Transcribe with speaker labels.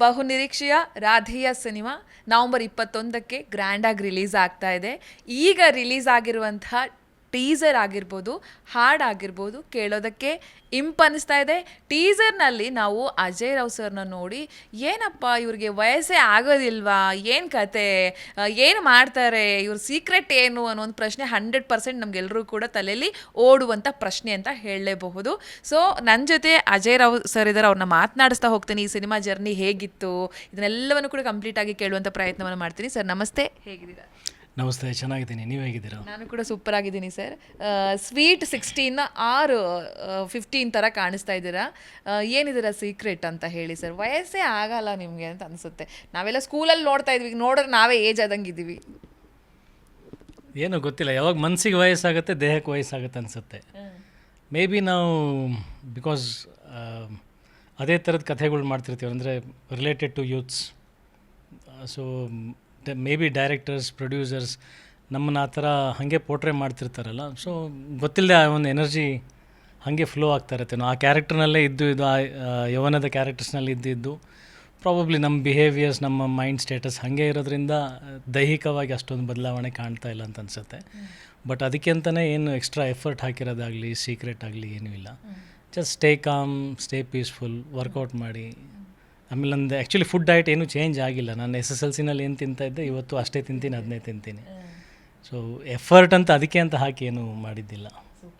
Speaker 1: ಬಹುನಿರೀಕ್ಷೆಯ ರಾಧೆಯ cinema November 21ಕ್ಕೆ ಗ್ರ್ಯಾಂಡಾಗಿ release ಆಗ್ತಾ ಇದೆ. ಈಗ ರಿಲೀಸ್ ಆಗಿರುವಂತಹ ಟೀಸರ್ ಆಗಿರ್ಬೋದು, ಹಾಡಾಗಿರ್ಬೋದು, ಕೇಳೋದಕ್ಕೆ ಇಂಪನಿಸ್ತಾ ಇದೆ. ಟೀಸರ್ನಲ್ಲಿ ನಾವು ಅಜಯ್ ರಾವ್ ಸರ್ನ ನೋಡಿ ಏನಪ್ಪ ಇವ್ರಿಗೆ ವಯಸ್ಸೇ ಆಗೋದಿಲ್ವಾ, ಏನು ಕತೆ, ಏನು ಮಾಡ್ತಾರೆ, ಇವ್ರ ಸೀಕ್ರೆಟ್ ಏನು ಅನ್ನೋ ಒಂದು ಪ್ರಶ್ನೆ 100% ನಮಗೆಲ್ಲರೂ ಕೂಡ ತಲೆಯಲ್ಲಿ ಓಡುವಂಥ ಪ್ರಶ್ನೆ ಅಂತ ಹೇಳಲೇಬಹುದು. ಸೊ ನನ್ನ ಜೊತೆ ಅಜಯ್ ರಾವ್ ಸರ್ ಇದ್ದಾರೆ, ಅವ್ರನ್ನ ಮಾತನಾಡಿಸ್ತಾ ಹೋಗ್ತೀನಿ. ಈ ಸಿನಿಮಾ ಜರ್ನಿ ಹೇಗಿತ್ತು ಇದನ್ನೆಲ್ಲವನ್ನು ಕೂಡ ಕಂಪ್ಲೀಟಾಗಿ ಕೇಳುವಂಥ ಪ್ರಯತ್ನವನ್ನು ಮಾಡ್ತೀನಿ. ಸರ್ ನಮಸ್ತೆ, ಹೇಗಿದ್ದೀರಾ?
Speaker 2: ನಮಸ್ತೆ, ಚೆನ್ನಾಗಿದ್ದೀನಿ. ನೀವು ಹೇಗಿದ್ದೀರಾ?
Speaker 1: ನಾನು ಕೂಡ ಸೂಪರ್ ಆಗಿದ್ದೀನಿ ಸರ್. ಸ್ವೀಟ್ 16 ಆರು 15 ಥರ ಕಾಣಿಸ್ತಾ ಇದ್ದೀರಾ. ಏನಿದ್ದೀರಾ ಸೀಕ್ರೆಟ್ ಅಂತ ಹೇಳಿ ಸರ್. ವಯಸ್ಸೇ ಆಗಲ್ಲ ನಿಮಗೆ ಅಂತ ಅನಿಸುತ್ತೆ. ನಾವೆಲ್ಲ ಸ್ಕೂಲಲ್ಲಿ ನೋಡ್ತಾ ಇದ್ವಿ, ನೋಡಿದ್ರೆ ನಾವೇ ಏಜ್ ಆದಂಗೆ ಇದ್ದೀವಿ.
Speaker 2: ಏನೋ ಗೊತ್ತಿಲ್ಲ, ಯಾವಾಗ ಮನಸ್ಸಿಗೆ ವಯಸ್ಸಾಗುತ್ತೆ ದೇಹಕ್ಕೆ ವಯಸ್ಸಾಗುತ್ತೆ ಅನಿಸುತ್ತೆ. ಮೇ ಬಿ ನಾವು ಬಿಕಾಸ್ ಅದೇ ಥರದ ಕಥೆಗಳು ಮಾಡ್ತಿರ್ತೀವಿ, ಅಂದರೆ related to youths. So maybe directors, producers ನಮ್ಮನ್ನು ಆ ಥರ ಹಾಗೆ ಪೋರ್ಟ್ರೇ ಮಾಡ್ತಿರ್ತಾರಲ್ಲ. ಸೊ ಗೊತ್ತಿಲ್ಲದೆ ಆ ಒಂದು ಎನರ್ಜಿ ಹಾಗೆ ಫ್ಲೋ ಆಗ್ತಾ ಇರುತ್ತೆ. ಆ ಕ್ಯಾರೆಕ್ಟರ್ನಲ್ಲೇ ಇದ್ದು ಆ ಯವನದ ಕ್ಯಾರೆಕ್ಟರ್ಸ್ನಲ್ಲಿ ಇದ್ದಿದ್ದು ಪ್ರಾಬಬ್ಲಿ ನಮ್ಮ ಬಿಹೇವಿಯರ್ಸ್, ನಮ್ಮ ಮೈಂಡ್ ಸ್ಟೇಟಸ್ ಹಾಗೆ ಇರೋದ್ರಿಂದ ದೈಹಿಕವಾಗಿ ಅಷ್ಟೊಂದು ಬದಲಾವಣೆ ಕಾಣ್ತಾ ಇಲ್ಲ ಅಂತ ಅನಿಸುತ್ತೆ. ಬಟ್ ಅದಕ್ಕೆ ಅಂತಲೇ ಏನು ಎಕ್ಸ್ಟ್ರಾ ಎಫರ್ಟ್ ಹಾಕಿರೋದಾಗಲಿ ಸೀಕ್ರೆಟ್ ಆಗಲಿ ಏನೂ ಇಲ್ಲ. Just stay calm, stay peaceful, workout ಮಾಡಿ. ಆಮೇಲೆ ನಂದು ಆ್ಯಕ್ಚುಲಿ ಫುಡ್ ಡಯಟ್ ಏನೂ ಚೇಂಜ್ ಆಗಿಲ್ಲ. ನಾನು SSLCನಲ್ಲಿ ಏನು ತಿಂತಾಯಿದ್ದೆ ಇವತ್ತು ಅಷ್ಟೇ ತಿಂತೀನಿ, ಅದನ್ನೇ ತಿಂತೀನಿ. ಸೊ ಎಫರ್ಟ್ ಅಂತ ಅದಕ್ಕೆ ಅಂತ ಹಾಕಿ ಏನೂ ಮಾಡಿದ್ದಿಲ್ಲ.